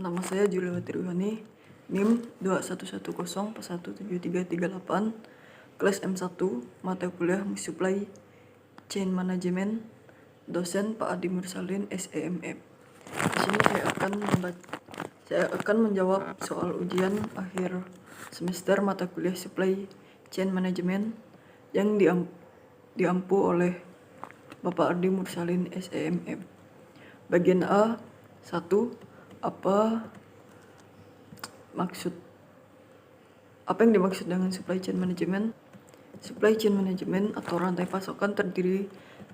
Nama saya Juliawati Ruhani, NIM 2110417338, kelas M1, mata kuliah Supply Chain Management, dosen Pak Adi Mursalin, SEMM. Di sini saya akan menjawab soal ujian akhir semester mata kuliah Supply Chain Management yang diampu oleh Bapak Adi Mursalin, SEMM. Bagian A, 1. Apa yang dimaksud dengan supply chain management? Supply chain management atau rantai pasokan terdiri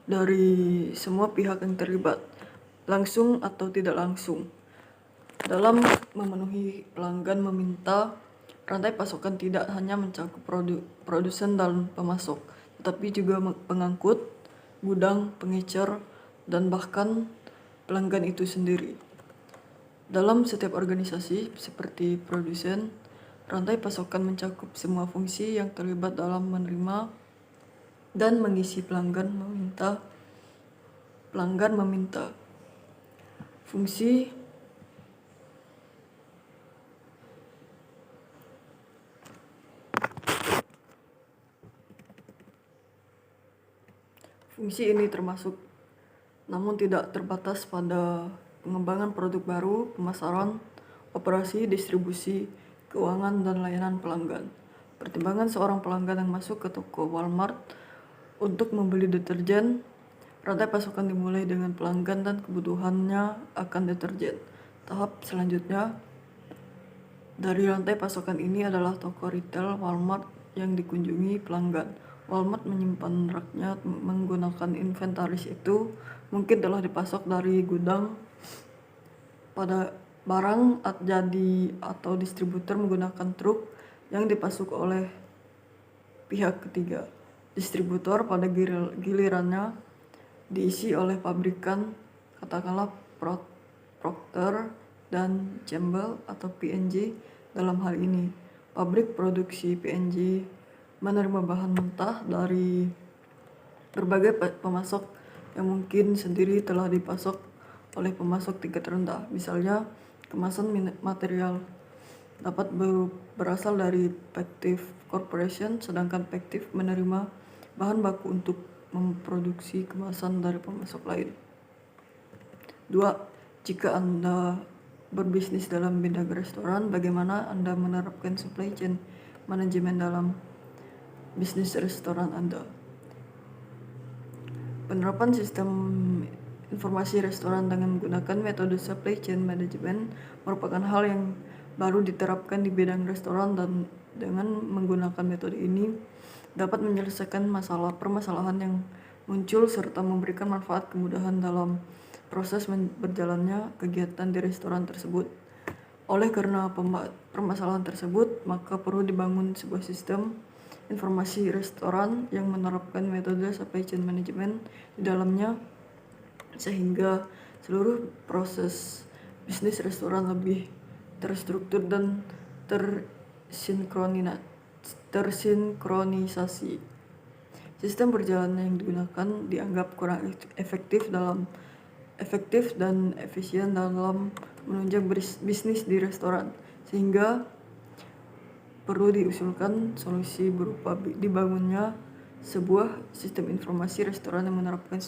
dari semua pihak yang terlibat, langsung atau tidak langsung, dalam memenuhi pelanggan meminta. Rantai pasokan tidak hanya mencakup produsen dan pemasok, tetapi juga pengangkut, gudang, pengecer, dan bahkan pelanggan itu sendiri. Dalam setiap organisasi seperti produsen, rantai pasokan mencakup semua fungsi yang terlibat dalam menerima dan mengisi pelanggan meminta. Fungsi ini termasuk, namun tidak terbatas pada pengembangan produk baru, pemasaran, operasi, distribusi, keuangan, dan layanan pelanggan. Pertimbangan seorang pelanggan yang masuk ke toko Walmart untuk membeli deterjen, rantai pasokan dimulai dengan pelanggan dan kebutuhannya akan deterjen. Tahap selanjutnya dari rantai pasokan ini adalah toko retail Walmart yang dikunjungi pelanggan. Walmart menyimpan raknya menggunakan inventaris itu mungkin telah dipasok dari gudang pada barang jadi atau distributor menggunakan truk yang dipasok oleh pihak ketiga. Distributor pada gilirannya diisi oleh pabrikan, katakanlah Procter dan Gamble atau P&G. Dalam hal ini, pabrik produksi P&G menerima bahan mentah dari berbagai pemasok yang mungkin sendiri telah dipasok oleh pemasok tingkat rendah. Misalnya, kemasan material dapat berasal dari Pactiv Corporation, sedangkan Pactiv menerima bahan baku untuk memproduksi kemasan dari pemasok lain. 2. Jika Anda berbisnis dalam bidang restoran, bagaimana Anda menerapkan supply chain management dalam bisnis restoran Anda? Penerapan sistem informasi restoran dengan menggunakan metode supply chain management merupakan hal yang baru diterapkan di bidang restoran, dan dengan menggunakan metode ini dapat menyelesaikan permasalahan yang muncul serta memberikan manfaat kemudahan dalam proses berjalannya kegiatan di restoran tersebut. Oleh karena permasalahan tersebut, maka perlu dibangun sebuah sistem informasi restoran yang menerapkan metode supply chain management di dalamnya, sehingga seluruh proses bisnis restoran lebih terstruktur dan tersinkronisasi. Sistem berjalan yang digunakan dianggap kurang efektif dan efisien dalam menunjang bisnis di restoran, sehingga perlu diusulkan solusi berupa dibangunnya sebuah sistem informasi restoran yang menerapkan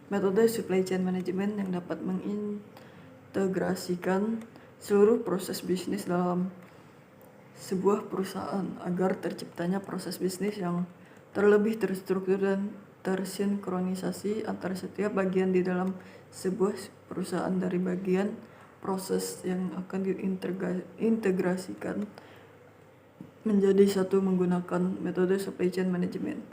metode supply chain management yang dapat mengintegrasikan seluruh proses bisnis dalam sebuah perusahaan agar terciptanya proses bisnis yang terlebih terstruktur dan tersinkronisasi antara setiap bagian di dalam sebuah perusahaan. Dari bagian proses yang akan diintegrasikan menjadi satu menggunakan metode supply chain management.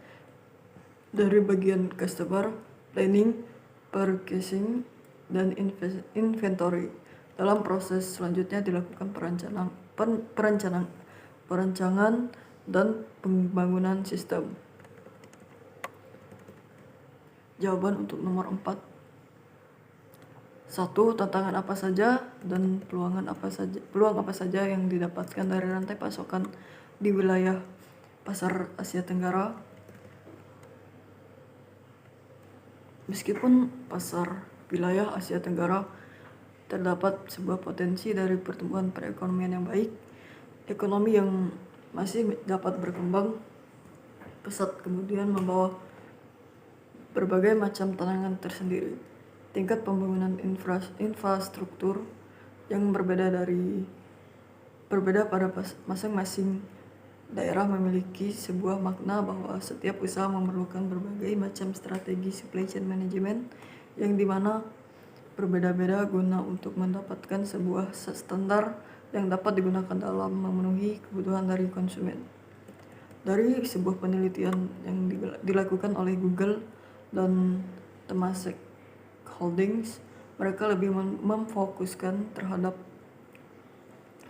Dari bagian customer, planning, purchasing, dan inventory. Dalam proses selanjutnya dilakukan perancangan dan pembangunan sistem. Jawaban untuk nomor 4. 1. Tantangan apa saja dan peluang apa saja yang didapatkan dari rantai pasokan di wilayah pasar Asia Tenggara? Meskipun pasar wilayah Asia Tenggara terdapat sebuah potensi dari pertumbuhan perekonomian yang baik, ekonomi yang masih dapat berkembang pesat kemudian membawa berbagai macam tantangan tersendiri. Tingkat pembangunan infrastruktur yang berbeda pada masing-masing daerah memiliki sebuah makna bahwa setiap usaha memerlukan berbagai macam strategi supply chain management yang dimana berbeda-beda guna untuk mendapatkan sebuah standar yang dapat digunakan dalam memenuhi kebutuhan dari konsumen. Dari sebuah penelitian yang dilakukan oleh Google dan Temasek Holdings, mereka lebih memfokuskan terhadap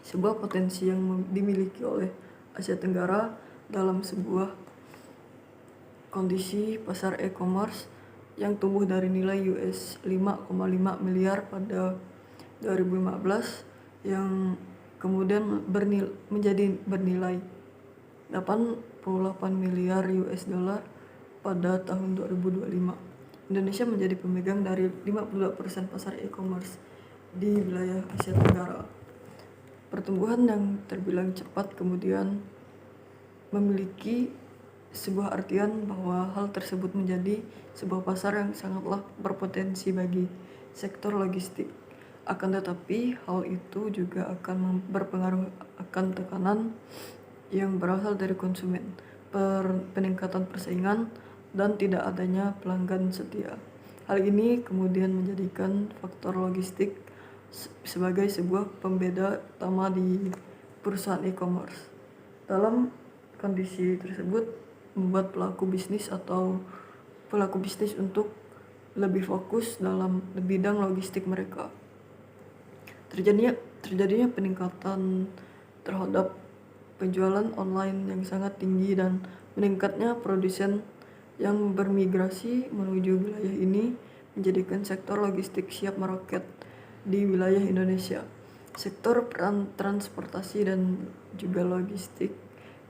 sebuah potensi yang dimiliki oleh Asia Tenggara dalam sebuah kondisi pasar e-commerce yang tumbuh dari nilai US 5,5 miliar pada 2015 yang kemudian menjadi bernilai 88 miliar US dollar pada tahun 2025. Indonesia menjadi pemegang dari 52% pasar e-commerce di wilayah Asia Tenggara. Pertumbuhan yang terbilang cepat kemudian memiliki sebuah artian bahwa hal tersebut menjadi sebuah pasar yang sangatlah berpotensi bagi sektor logistik. Akan tetapi hal itu juga akan berpengaruh akan tekanan yang berasal dari konsumen, peningkatan persaingan, dan tidak adanya pelanggan setia. Hal ini kemudian menjadikan faktor logistik sebagai sebuah pembeda utama di perusahaan e-commerce. Dalam kondisi tersebut membuat pelaku bisnis untuk lebih fokus dalam bidang logistik mereka. Terjadinya peningkatan terhadap penjualan online yang sangat tinggi dan meningkatnya produsen yang bermigrasi menuju wilayah ini menjadikan sektor logistik siap meroket di wilayah Indonesia. Sektor transportasi dan juga logistik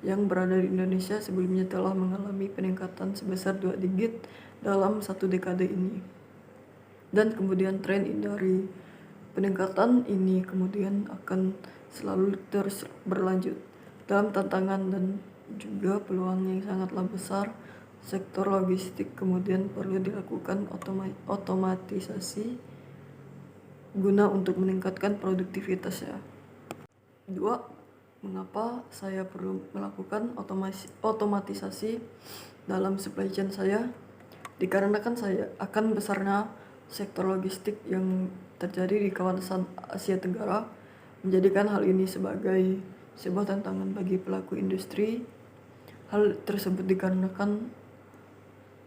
yang berada di Indonesia sebelumnya telah mengalami peningkatan sebesar 2 digit dalam 1 dekade ini. Dan kemudian tren dari peningkatan ini kemudian akan selalu terus berlanjut. Dalam tantangan dan juga peluang yang sangatlah besar, sektor logistik kemudian perlu dilakukan otomatisasi guna untuk meningkatkan produktivitasnya. 2. Mengapa saya perlu melakukan otomatisasi dalam supply chain saya? Dikarenakan saya akan besarnya sektor logistik yang terjadi di kawasan Asia Tenggara menjadikan hal ini sebagai sebuah tantangan bagi pelaku industri. Hal tersebut dikarenakan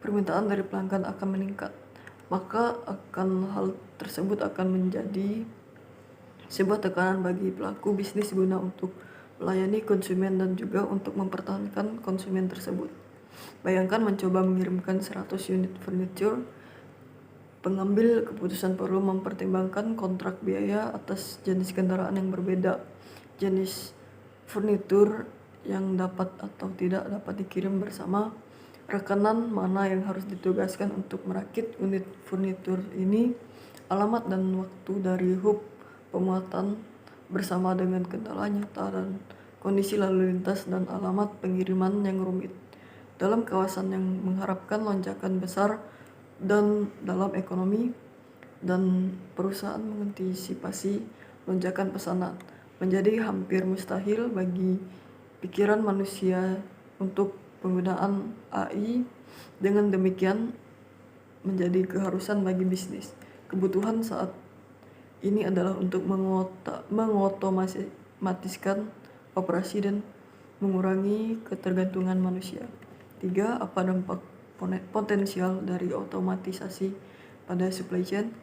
permintaan dari pelanggan akan meningkat, maka hal tersebut akan menjadi sebuah tekanan bagi pelaku bisnis guna untuk melayani konsumen dan juga untuk mempertahankan konsumen tersebut. Bayangkan mencoba mengirimkan 100 unit furniture. Pengambil keputusan perlu mempertimbangkan kontrak biaya atas jenis kendaraan yang berbeda, jenis furnitur yang dapat atau tidak dapat dikirim bersama, rekanan mana yang harus ditugaskan untuk merakit unit furnitur ini, alamat dan waktu dari hub pemuatan bersama dengan kendala nyata dan kondisi lalu lintas dan alamat pengiriman yang rumit. Dalam kawasan yang mengharapkan lonjakan besar dan dalam ekonomi dan perusahaan mengantisipasi lonjakan pesanan, menjadi hampir mustahil bagi pikiran manusia untuk penggunaan AI. Dengan demikian menjadi keharusan bagi bisnis. Kebutuhan saat ini adalah untuk mengotomatiskan operasi dan mengurangi ketergantungan manusia. 3. Apa dampak potensial dari otomatisasi pada supply chain?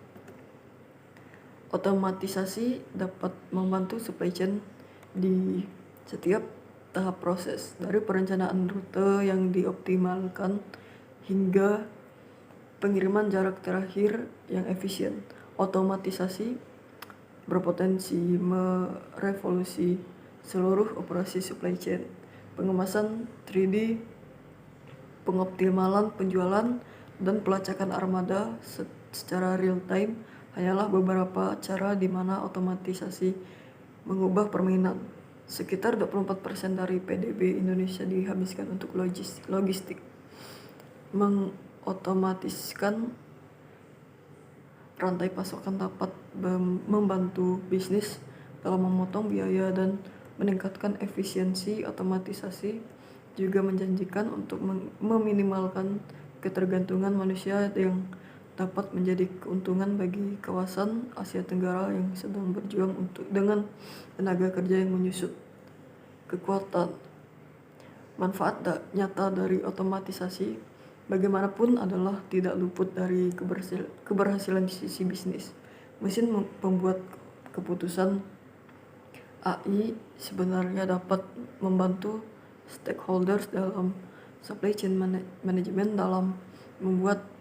Otomatisasi dapat membantu supply chain di setiap tahap proses, dari perencanaan rute yang dioptimalkan hingga pengiriman jarak terakhir yang efisien. Otomatisasi berpotensi merevolusi seluruh operasi supply chain, pengemasan 3D, pengoptimalan penjualan, dan pelacakan armada secara real time hanyalah beberapa cara di mana otomatisasi mengubah permainan. Sekitar 24% dari PDB Indonesia dihabiskan untuk logistik. Mengotomatiskan rantai pasokan dapat membantu bisnis dalam memotong biaya dan meningkatkan efisiensi. Otomatisasi juga menjanjikan untuk meminimalkan ketergantungan manusia yang dapat menjadi keuntungan bagi kawasan Asia Tenggara yang sedang berjuang dengan tenaga kerja yang menyusut. Kekuatan manfaat nyata dari otomatisasi bagaimanapun adalah tidak luput dari keberhasilan sisi bisnis. Mesin pembuat keputusan AI sebenarnya dapat membantu stakeholders dalam supply chain management dalam membuat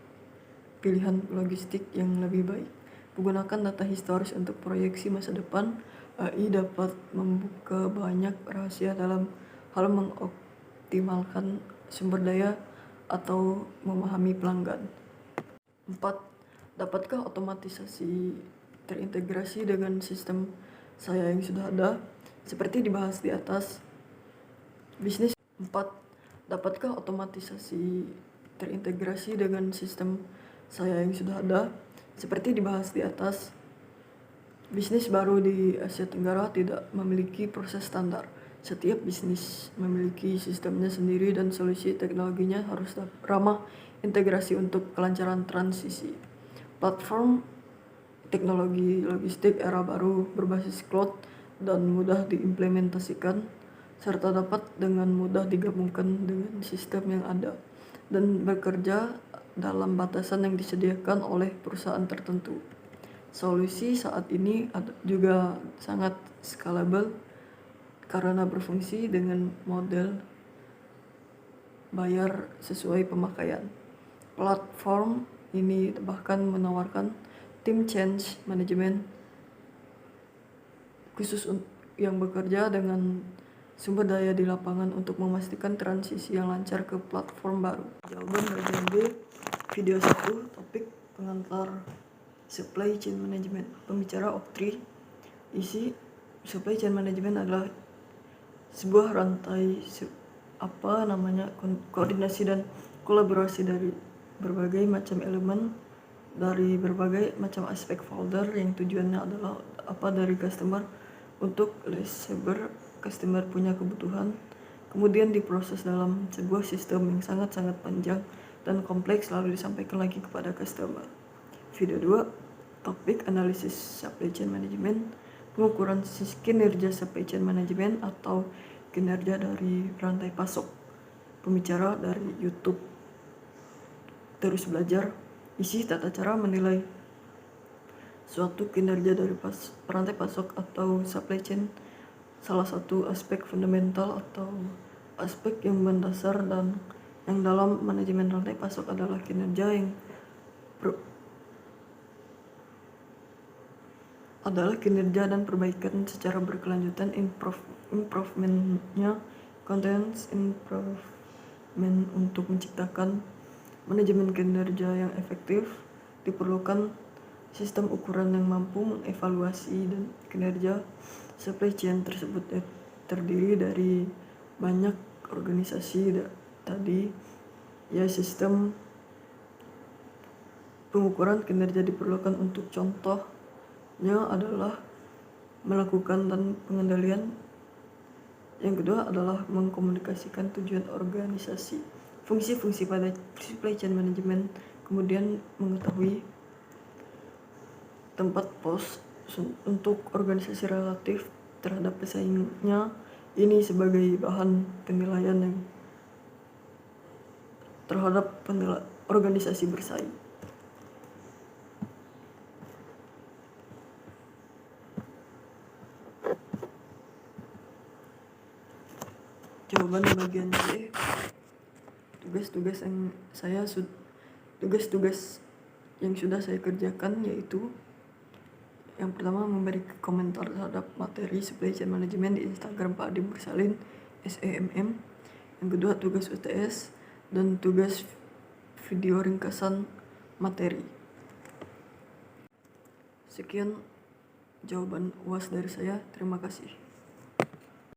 pilihan logistik yang lebih baik. Menggunakan data historis untuk proyeksi masa depan, AI dapat membuka banyak rahasia dalam hal mengoptimalkan sumber daya atau memahami pelanggan. 4. Dapatkah otomatisasi terintegrasi dengan sistem saya yang sudah ada? Seperti dibahas di atas, bisnis 4. Dapatkah otomatisasi terintegrasi dengan sistem saya yang sudah ada? Seperti dibahas di atas, bisnis baru di Asia Tenggara tidak memiliki proses standar. Setiap bisnis memiliki sistemnya sendiri dan solusi teknologinya harus ramah integrasi untuk kelancaran transisi. Platform teknologi logistik era baru berbasis cloud dan mudah diimplementasikan, serta dapat dengan mudah digabungkan dengan sistem yang ada dan bekerja dalam batasan yang disediakan oleh perusahaan tertentu. Solusi saat ini juga sangat scalable karena berfungsi dengan model bayar sesuai pemakaian. Platform ini bahkan menawarkan tim change management khusus yang bekerja dengan sumber daya di lapangan untuk memastikan transisi yang lancar ke platform baru. Jawaban bagian B, video 1, topik pengantar supply chain management. Pembicara Oktri. Isi supply chain management adalah sebuah rantai koordinasi dan kolaborasi dari berbagai macam elemen dari berbagai macam aspek folder yang tujuannya adalah dari customer untuk receiver. Customer punya kebutuhan, kemudian diproses dalam sebuah sistem yang sangat-sangat panjang dan kompleks lalu disampaikan lagi kepada customer. Video 2, topik analisis supply chain management, pengukuran kinerja supply chain management atau kinerja dari rantai pasok. Pembicara dari YouTube Terus Belajar. Isi tata cara menilai suatu kinerja dari rantai pasok atau supply chain. Salah satu aspek fundamental atau aspek yang mendasar dan yang dalam manajemen rantai pasok adalah kinerja yang dan perbaikan secara berkelanjutan. Improvementnya contains improvement. Untuk menciptakan manajemen kinerja yang efektif diperlukan sistem ukuran yang mampu mengevaluasi dan kinerja supply chain tersebut terdiri dari banyak organisasi tadi. Sistem pengukuran kinerja diperlukan untuk contohnya adalah melakukan dan pengendalian. Yang kedua adalah mengkomunikasikan tujuan organisasi, fungsi-fungsi pada supply chain management, kemudian mengetahui tempat pos untuk organisasi relatif terhadap pesaingnya. Ini sebagai bahan penilaian yang terhadap organisasi bersaing. Jawaban bagian C, tugas-tugas yang sudah saya kerjakan yaitu yang pertama, memberi komentar terhadap materi supply chain management di Instagram Pak Adi Mursalin SEMM. Yang kedua, tugas UTS dan tugas video ringkasan materi. Sekian jawaban UAS dari saya. Terima kasih.